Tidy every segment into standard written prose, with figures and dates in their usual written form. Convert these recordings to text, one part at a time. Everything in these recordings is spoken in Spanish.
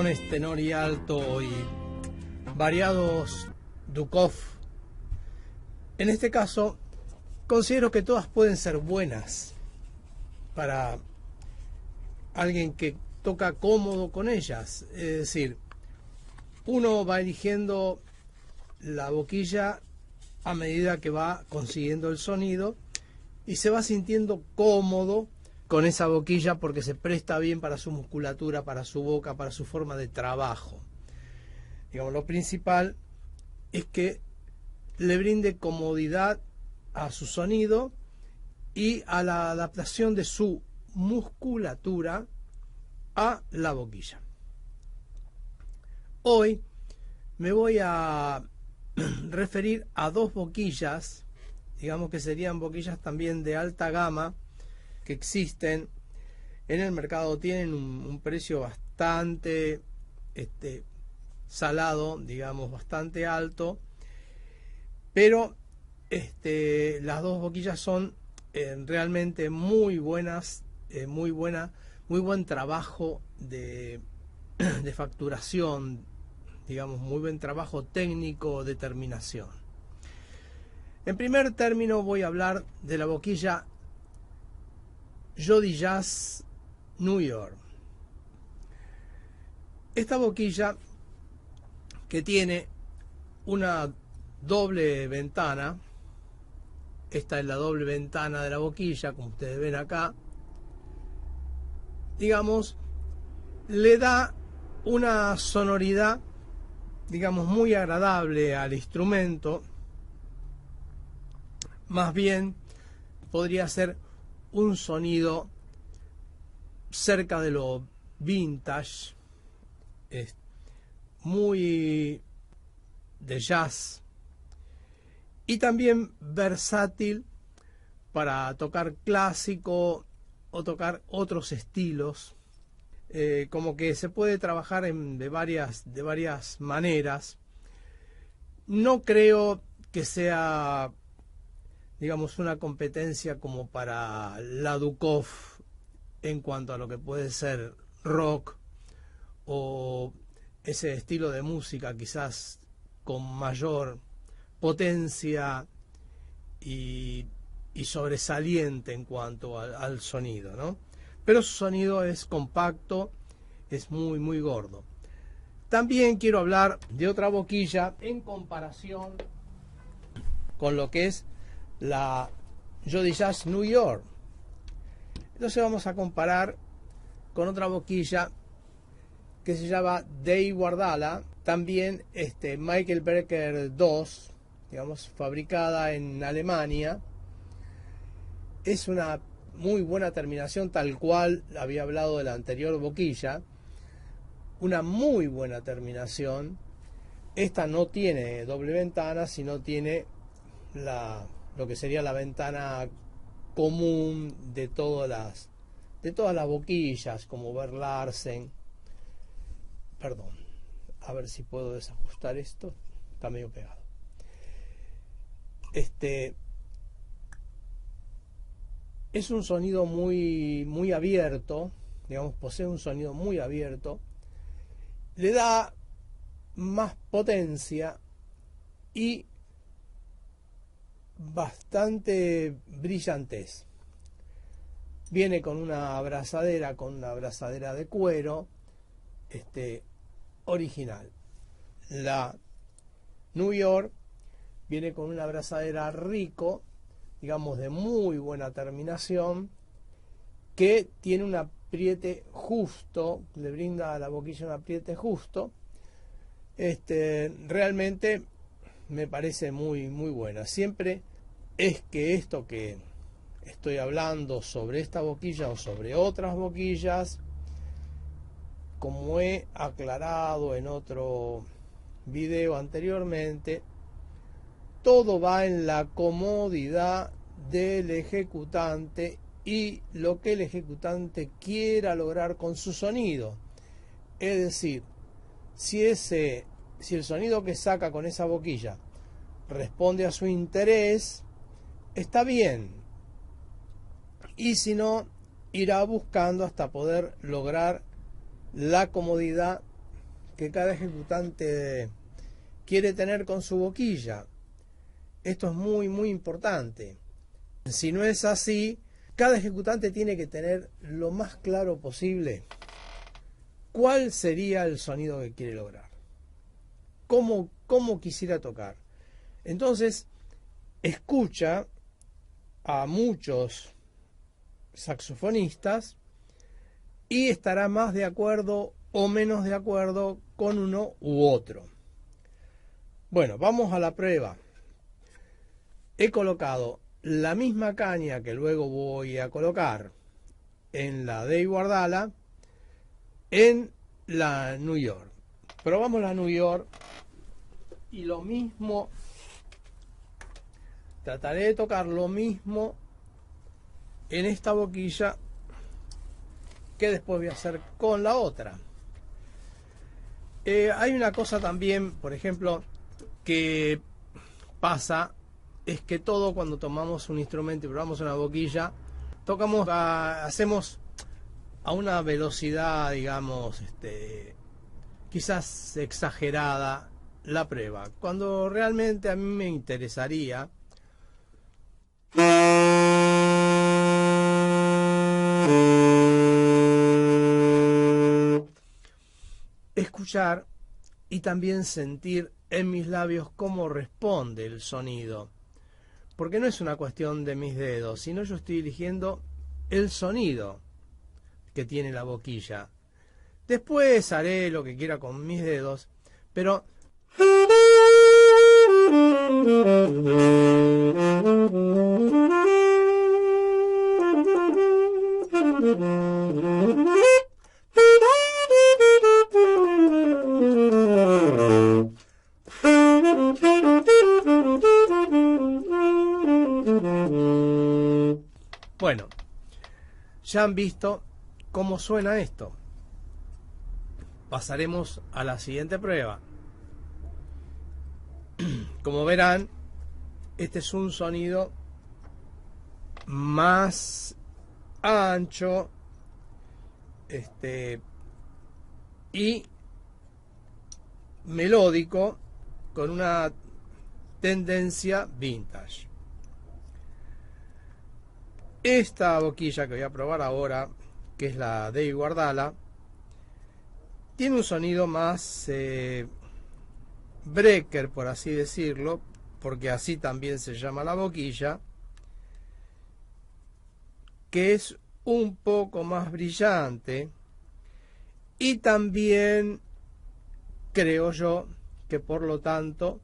Tenor y alto y variados Dukov. En este caso, considero que todas pueden ser buenas para alguien que toca cómodo con ellas. Es decir, uno va eligiendo la boquilla a medida que va consiguiendo el sonido y se va sintiendo cómodo con esa boquilla porque se presta bien para su musculatura, para su boca, para su forma de trabajo. Digamos, lo principal es que le brinde comodidad a su sonido y a la adaptación de su musculatura a la boquilla. Hoy me voy a referir a dos boquillas, digamos que serían boquillas también de alta gama, que existen en el mercado. Tienen un precio bastante salado, digamos, bastante alto, pero las dos boquillas son realmente muy buenas, muy buen trabajo de facturación, digamos, muy buen trabajo técnico de terminación. En primer término voy a hablar de la boquilla Jody Jazz New York. Esta boquilla, que tiene una doble ventana, esta es la doble ventana de la boquilla, como ustedes ven acá, digamos, le da una sonoridad, digamos, muy agradable al instrumento. Más bien podría ser un sonido cerca de lo vintage, muy de jazz, y también versátil para tocar clásico o tocar otros estilos. Como que se puede trabajar de varias maneras. No creo que sea, digamos, una competencia como para la Dukov en cuanto a lo que puede ser rock o ese estilo de música quizás con mayor potencia y sobresaliente en cuanto al sonido, ¿no? Pero su sonido es compacto, es muy gordo. También quiero hablar de otra boquilla en comparación con lo que es la Jody Jazz New York. Entonces vamos a comparar con otra boquilla que se llama Dave Wardala, también Michael Brecker 2, digamos, fabricada en Alemania. Es una muy buena terminación, tal cual había hablado de la anterior boquilla, una muy buena terminación. Esta no tiene doble ventana, sino tiene lo que sería la ventana común de todas las boquillas, como Bert Larsen. Perdón, a ver si puedo desajustar esto, está medio pegado. Es un sonido muy abierto, digamos, posee un sonido muy abierto, le da más potencia y bastante brillantez. Viene con una abrazadera de cuero, original. La New York viene con una abrazadera Rico, digamos, de muy buena terminación, que tiene un apriete justo, le brinda a la boquilla un apriete justo. Realmente me parece muy buena. Siempre es que esto que estoy hablando sobre esta boquilla o sobre otras boquillas, como he aclarado en otro video anteriormente, todo va en la comodidad del ejecutante y lo que el ejecutante quiera lograr con su sonido. Es decir, si el sonido que saca con esa boquilla responde a su interés, está bien. Y si no, irá buscando hasta poder lograr la comodidad que cada ejecutante quiere tener con su boquilla. Esto es muy importante. Si no es así, cada ejecutante tiene que tener lo más claro posible cuál sería el sonido que quiere lograr, cómo quisiera tocar. Entonces, escucha a muchos saxofonistas y estará más de acuerdo o menos de acuerdo con uno u otro. Bueno, vamos a la prueba. He colocado la misma caña que luego voy a colocar en la Dave Guardala en la New York. Probamos la New York y lo mismo, trataré de tocar lo mismo en esta boquilla que después voy a hacer con la otra. Hay una cosa también, por ejemplo, que pasa, es que todo cuando tomamos un instrumento y probamos una boquilla, hacemos a una velocidad, digamos, quizás exagerada la prueba, cuando realmente a mí me interesaría escuchar y también sentir en mis labios cómo responde el sonido, porque no es una cuestión de mis dedos, sino yo estoy eligiendo el sonido que tiene la boquilla. Después haré lo que quiera con mis dedos, pero bueno, ya han visto cómo suena esto. Pasaremos a la siguiente prueba. Como verán, este es un sonido más ancho, y melódico, con una tendencia vintage. Esta boquilla que voy a probar ahora, que es la Dave Guardala, tiene un sonido más breaker, por así decirlo, porque así también se llama la boquilla, que es un poco más brillante y también creo yo que por lo tanto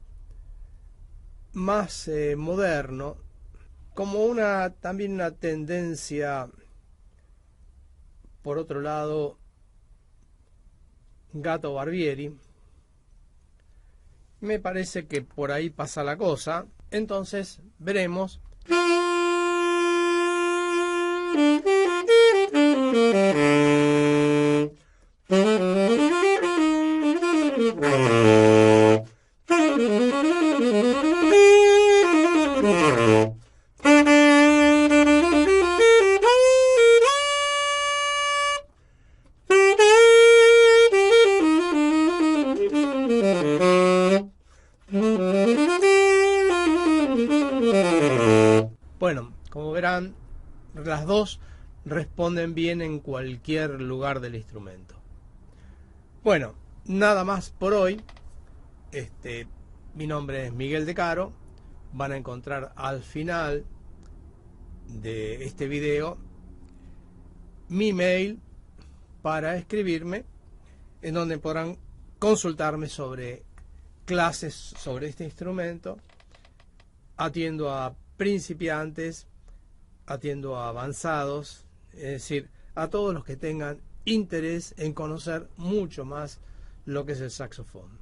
más moderno, como también una tendencia, por otro lado, Gato Barbieri. Me parece que por ahí pasa la cosa. Entonces veremos. Bueno, como verán, las dos responden bien en cualquier lugar del instrumento. Bueno, nada más por hoy. Mi nombre es Miguel De Caro. Van a encontrar al final de este video mi mail para escribirme, en donde podrán consultarme sobre clases sobre este instrumento. Atiendo a principiantes, atiendo a avanzados, es decir, a todos los que tengan interés en conocer mucho más lo que es el saxofón.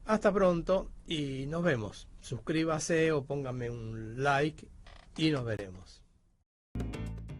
Hasta pronto y nos vemos. Suscríbase o póngame un like y nos veremos.